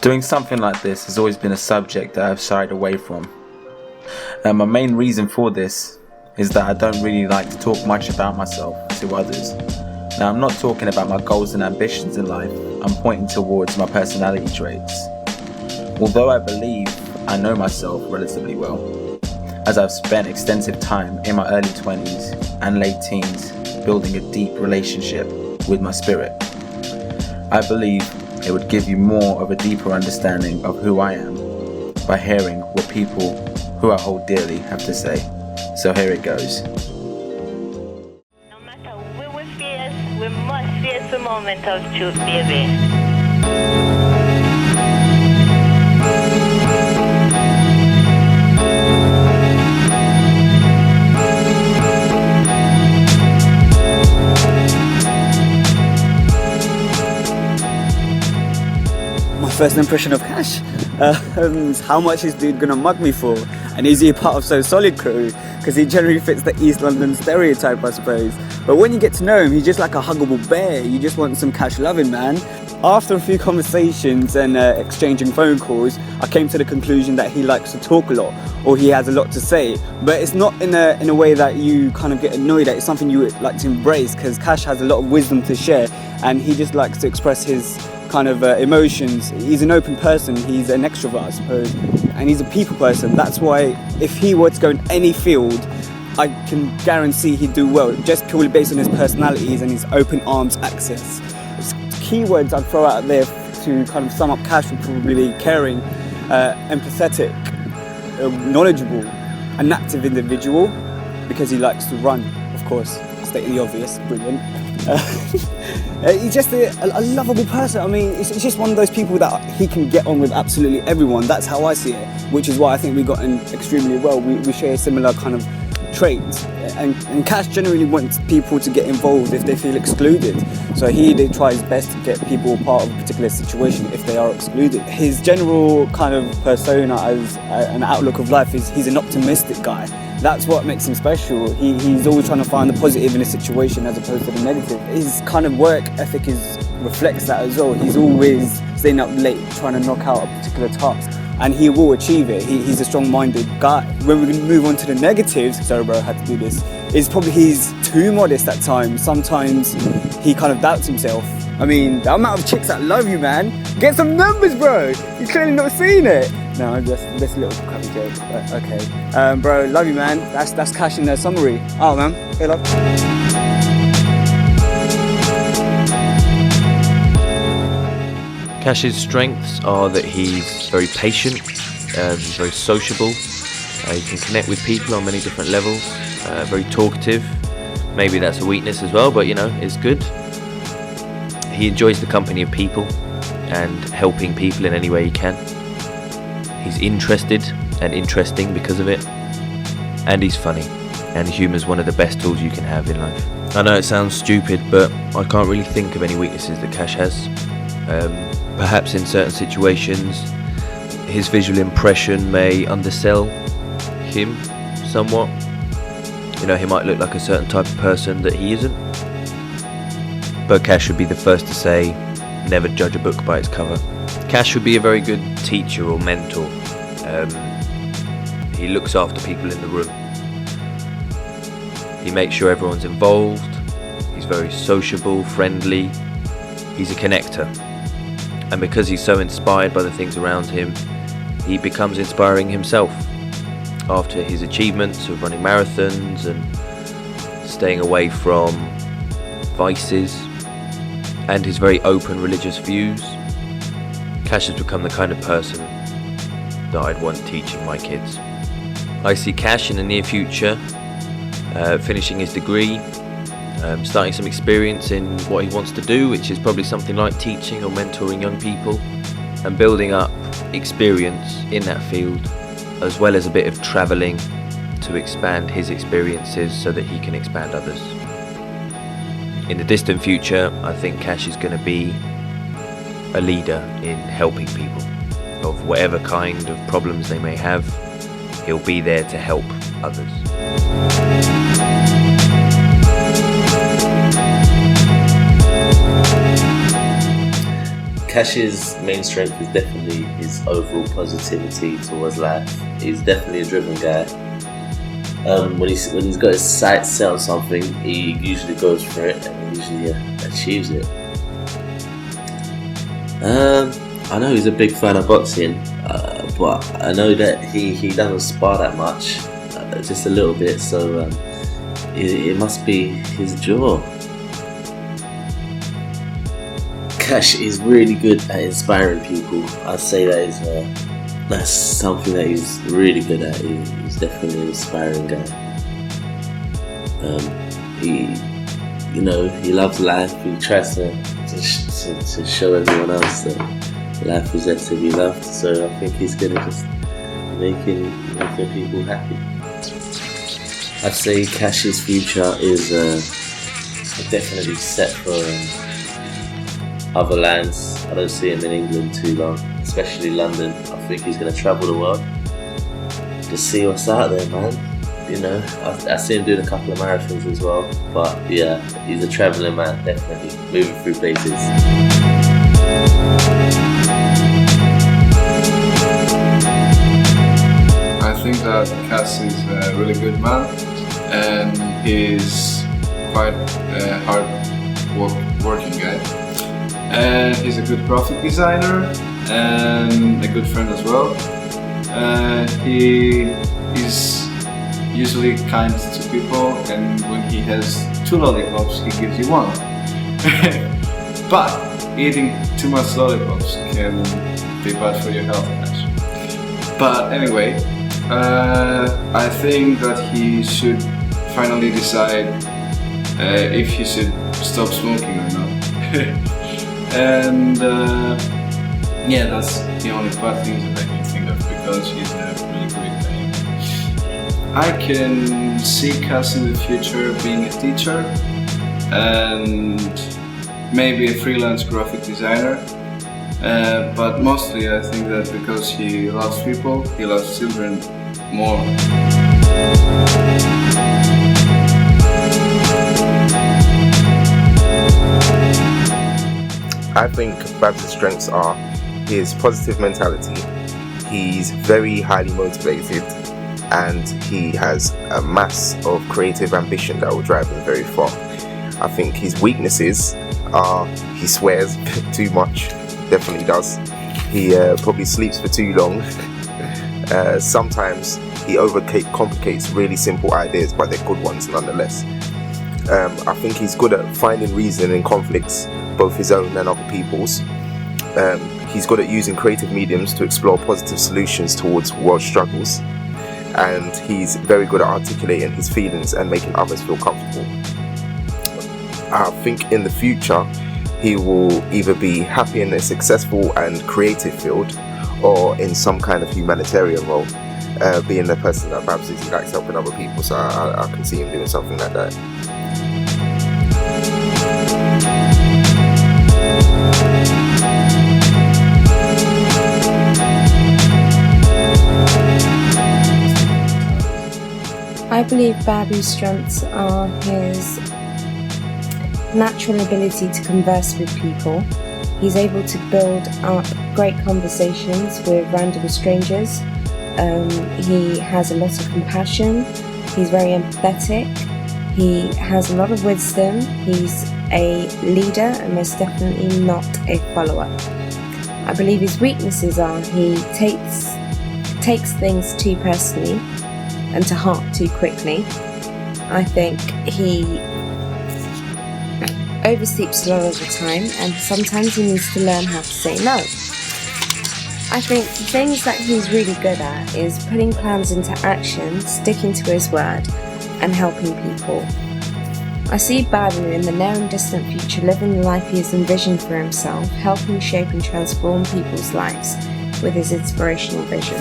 Doing something like this has always been a subject that I've shied away from. And my main reason for this is that I don't really like to talk much about myself to others. Now, I'm not talking about my goals and ambitions in life, I'm pointing towards my personality traits. Although I believe I know myself relatively well, as I've spent extensive time in my early 20s and late teens building a deep relationship with my spirit, I believe it would give you more of a deeper understanding of who I am by hearing what people who I hold dearly have to say. So here it goes. No matter who we face, we must face the moment of truth, baby. First impression of Cash, how much is dude gonna mug me for, and is he a part of So Solid crew, because he generally fits the East London stereotype, I suppose. But when you get to know him, he's just like a huggable bear. You just want some Cash loving, man. After a few conversations and exchanging phone calls, I came to the conclusion that he likes to talk a lot, or he has a lot to say, but it's not in a way that you kind of get annoyed at. It's something you like to embrace, because Cash has a lot of wisdom to share, and he just likes to express his kind of emotions. He's an open person, he's an extrovert, I suppose, and he's a people person. That's why if he were to go in any field, I can guarantee he'd do well, just purely based on his personalities and his open arms access. Keywords I'd throw out there to kind of sum up Cash would probably be caring, empathetic, knowledgeable, an active individual, because he likes to run, of course, stating the obvious, brilliant. He's just a lovable person. I mean, it's just one of those people that he can get on with absolutely everyone. That's how I see it, which is why I think we got in extremely well. We share similar kind of traits, and Cash generally wants people to get involved if they feel excluded. So he tries best to get people part of a particular situation if they are excluded. His general kind of persona as an outlook of life is he's an optimistic guy. That's what makes him special. He's always trying to find the positive in a situation as opposed to the negative. His kind of work ethic reflects that as well. He's always staying up late trying to knock out a particular task, and he will achieve it. He's a strong-minded guy. When we're going to move on to the negatives, sorry bro, I had to do this, is probably he's too modest at times. Sometimes he kind of doubts himself. I mean, the amount of chicks that love you, man. Get some numbers, bro. You're clearly not seeing it. No, I'm just this little crappy joke. But okay, bro, love you, man. That's Cash in their summary. Oh, man, hey, love. Cash's strengths are that he's very patient, he's very sociable, he can connect with people on many different levels, very talkative. Maybe that's a weakness as well, but you know, it's good. He enjoys the company of people and helping people in any way he can. He's interested and interesting because of it, and he's funny, and humour's one of the best tools you can have in life. I know it sounds stupid, but I can't really think of any weaknesses that Cash has. Perhaps in certain situations his visual impression may undersell him somewhat. You know, he might look like a certain type of person that he isn't. But Cash would be the first to say, never judge a book by its cover. Cash would be a very good teacher or mentor. He looks after people in the room. He makes sure everyone's involved. He's very sociable, friendly. He's a connector. And because he's so inspired by the things around him, he becomes inspiring himself. After his achievements of running marathons and staying away from vices, and his very open religious views, Cash has become the kind of person that I'd want teaching my kids. I see Cash in the near future finishing his degree, starting some experience in what he wants to do, which is probably something like teaching or mentoring young people, and building up experience in that field, as well as a bit of travelling to expand his experiences so that he can expand others. In the distant future, I think Cash is going to be a leader in helping people of whatever kind of problems they may have. He'll be there to help others. Cash's main strength is definitely his overall positivity towards life. He's definitely a driven guy. When he's got his sights set on something, he usually goes for it and usually achieves it. I know he's a big fan of boxing, but I know that he doesn't spar that much, just a little bit, so it must be his jaw. Cash is really good at inspiring people. I'd say that's something that he's really good at. He's definitely an inspiring guy. He loves life. He tries to show everyone else that life is there to be loved. So I think he's good at just making people happy. I'd say Cash's future is definitely set for other lands. I don't see him in England too long, especially London. I think he's going to travel the world to see what's out there, man. I see him doing a couple of marathons as well. But yeah, he's a travelling man, definitely moving through places. I think that Cass is a really good man, and he's quite a hard-working guy. And he's a good graphic designer and a good friend as well. He is usually kind to people, and when he has 2 lollipops, he gives you 1. But eating too much lollipops can be bad for your health, Cash. But anyway, I think that he should finally decide if he should stop smoking or not. And that's the only bad things that I can think of, because he's a really great guy. I can see Cass in the future being a teacher and maybe a freelance graphic designer. But mostly I think that because he loves people, he loves children more. I think Babs' strengths are his positive mentality. He's very highly motivated, and he has a mass of creative ambition that will drive him very far. I think his weaknesses are he swears too much, definitely does. He probably sleeps for too long. Sometimes he overcomplicates really simple ideas, but they're good ones nonetheless. I think he's good at finding reason in conflicts, both his own and other people's. He's good at using creative mediums to explore positive solutions towards world struggles, and he's very good at articulating his feelings and making others feel comfortable. I think in the future he will either be happy in a successful and creative field, or in some kind of humanitarian role, being the person that Babs is. He likes helping other people, so I can see him doing something like that. I believe Babu's strengths are his natural ability to converse with people. He's able to build up great conversations with random strangers. He has a lot of compassion. He's very empathetic. He has a lot of wisdom. He's a leader and most definitely not a follower. I believe his weaknesses are he takes things too personally and to heart too quickly. I think he oversleeps a lot of the time, and sometimes he needs to learn how to say no. I think the things that he's really good at is putting plans into action, sticking to his word, and helping people. I see Babu in the near and distant future living the life he has envisioned for himself, helping shape and transform people's lives with his inspirational vision.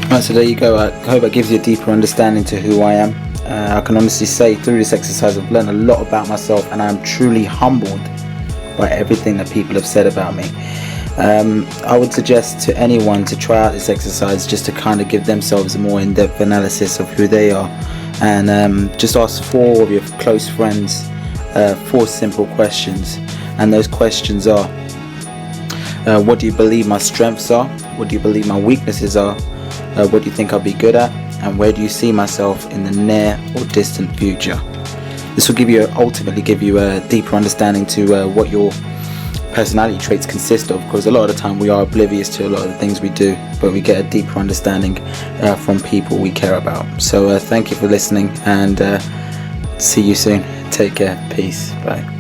Right, so there you go. I hope that gives you a deeper understanding to who I am. I can honestly say through this exercise I've learned a lot about myself, and I'm truly humbled by everything that people have said about me. I would suggest to anyone to try out this exercise just to kind of give themselves a more in-depth analysis of who they are, and just ask 4 of your close friends 4 simple questions, and those questions are: what do you believe my strengths are? What do you believe my weaknesses are? What do you think I'll be good at? And where do you see myself in the near or distant future? This will ultimately give you a deeper understanding to what your personality traits consist of, because a lot of the time we are oblivious to a lot of the things we do, but we get a deeper understanding from people we care about. So thank you for listening, and see you soon. Take care. Peace. Bye.